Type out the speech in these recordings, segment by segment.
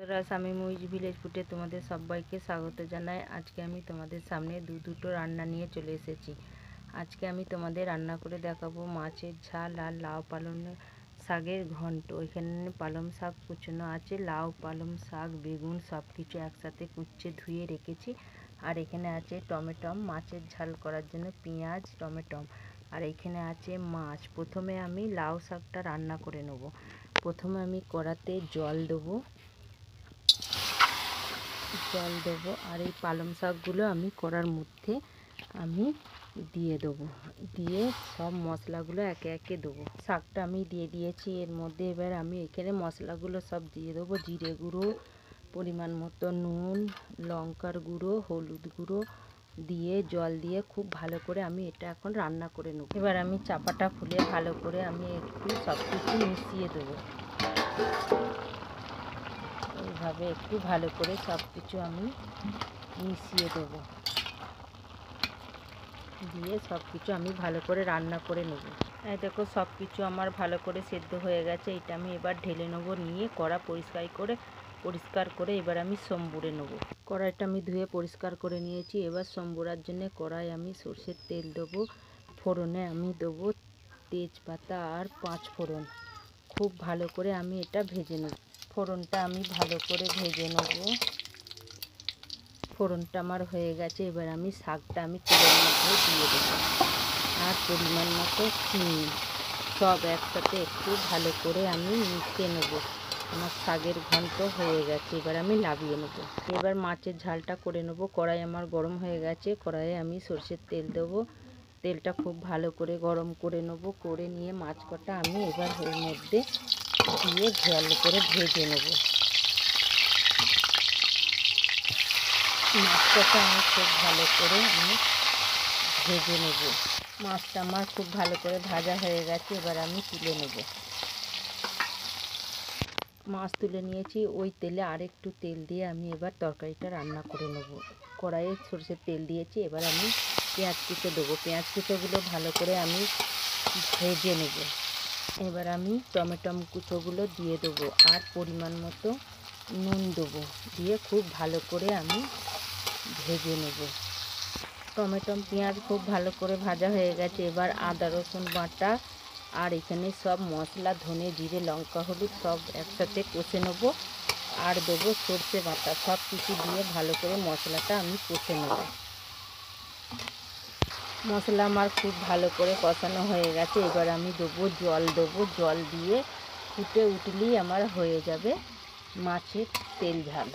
বন্ধুরা, স্বামী মুইজ ভিলেজ ফুডে তোমাদের সবাইকে স্বাগত জানাই। আজকে আমি তোমাদের সামনে দুটো রান্না নিয়ে চলে এসেছি। আজকে আমি তোমাদের রান্না করে দেখাবো মাছের ঝাল আর লাউ পালং শাকের ঘন্ট। এখানে পালং শাক কুচনো আছে, লাউ পালং শাক বেগুন সব কিছু একসাথে কুচে ধুয়ে রেখেছি। আর এখানে আছে টমেটো মাছের ঝাল করার জন্য, পেঁয়াজ টমেটো। আর এখানে আছে মাছ। প্রথমে আমি লাউ শাকটা রান্না করে নেব। প্রথমে আমি কড়াতে জল দেবো আর এই পালং শাকগুলো আমি কড়ার মধ্যে আমি দিয়ে দেবো। দিয়ে সব মশলাগুলো একে একে দেবো। শাকটা আমি দিয়ে দিয়েছি এর মধ্যে। এবার আমি এখানে মশলাগুলো সব দিয়ে দেবো। জিরে গুঁড়ো, পরিমাণ মতো নুন, লঙ্কার গুঁড়ো, হলুদ গুঁড়ো দিয়ে জল দিয়ে খুব ভালো করে আমি এটা এখন রান্না করে নেব। এবার আমি চাপাটা খুলে ভালো করে আমি একটু সব কিছু মিশিয়ে দেবো। এইভাবে একটু ভালো করে সব কিছু আমি মিশিয়ে দেবো। দিয়ে সব কিছু আমি ভালো করে রান্না করে নেব। এই দেখো সব কিছু আমার ভালো করে সেদ্ধ হয়ে গেছে। এটা আমি এবার ঢেলে নেব। নিয়ে কড়া পরিষ্কার করে এবার আমি সম্বুরে নেব। কড়াইটা আমি ধুয়ে পরিষ্কার করে নিয়েছি। এবার সম্বুরার জন্য কড়াই আমি সরষের তেল দেবো। ফোড়নে আমি দেবো তেজপাতা আর 5 ফোড়ন। খুব ভালো করে আমি এটা ভেজে নেব। ফোড়নটা আমি ভালো করে ভেজে নেব। ফোড়নটা আমার হয়ে গেছে। এবার আমি শাকটা আমি তেলের মধ্যে দিয়ে দেবো। আর পরিমাণ মতো চিনি সব একসাথে একটু ভালো করে আমি মিশিয়ে নেব। আমার শাকের ঘন্ট হয়ে গেছে। এবার আমি নামিয়ে নেব। এবার মাছের ঝালটা করে নেব। কড়াই আমার গরম হয়ে গেছে। কড়াইয়ে আমি সরষের তেল দেবো। তেলটা খুব ভালো করে গরম করে নেব। করে নিয়ে মাছ কটা আমি এবার এর মধ্যে দিয়ে ভালো করে ভেজে নেব। মাছটাকে আমি খুব ভালো করে আমি ভেজে নেব। মাছটা আমার খুব ভালো করে ভাজা হয়ে গেছে। এবার আমি তুলে নেব। মাছ তুলে নিয়েছি। ওই তেলে আরেকটু তেল দিয়ে আমি এবার তরকারিটা রান্না করে নেব। কড়াইয়ে সরষের তেল দিয়েছি। এবার আমি পেঁয়াজ কুচো দেবো। পেঁয়াজ কুচোগুলো ভালো করে আমি ভেজে নেব। এবার আমি টমেটো কুচোগুলো দিয়ে দেবো আর পরিমাণ মতো নুন দেবো। দিয়ে খুব ভালো করে আমি ভেজে নেব। টমেটো পেঁয়াজ খুব ভালো করে ভাজা হয়ে গেছে। এবার আদা রসুন বাটা আর এখানে সব মশলা ধনে জিরে লঙ্কা হলুদ সব একসাথে কষে নেব। আর দেবো সর্ষে বাটা। সব কিছু দিয়ে ভালো করে মশলাটা আমি কষে নেব। মশলা আমার খুব ভালো করে কষানো হয়ে গেছে। এবার আমি দেবো জল দিয়ে ফুটে উঠলেই আমার হয়ে যাবে মাছের তেল ঝাল।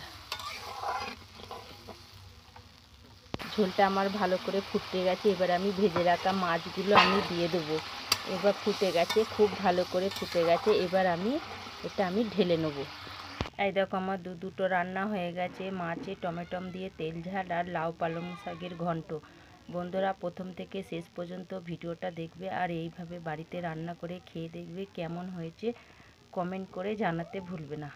ঝোলটা আমার ভালো করে ফুটে গেছে। এবার আমি ভেজে রাখা মাছগুলো আমি দিয়ে দেবো। এবার ফুটে গেছে, খুব ভালো করে ফুটে গেছে। এবার আমি ঢেলে নেব। এই দেখো আমার দুটো রান্না হয়ে গেছে। মাছে টমেটো দিয়ে তেল ঝাল আর লাউ পালং শাকের ঘন্ট। বন্ধুরা, প্রথম থেকে শেষ পর্যন্ত ভিডিওটা দেখবে আর এইভাবে বাড়িতে রান্না করে খেয়ে দেখবে কেমন হয়েছে। কমেন্ট করে জানাতে ভুলবে না।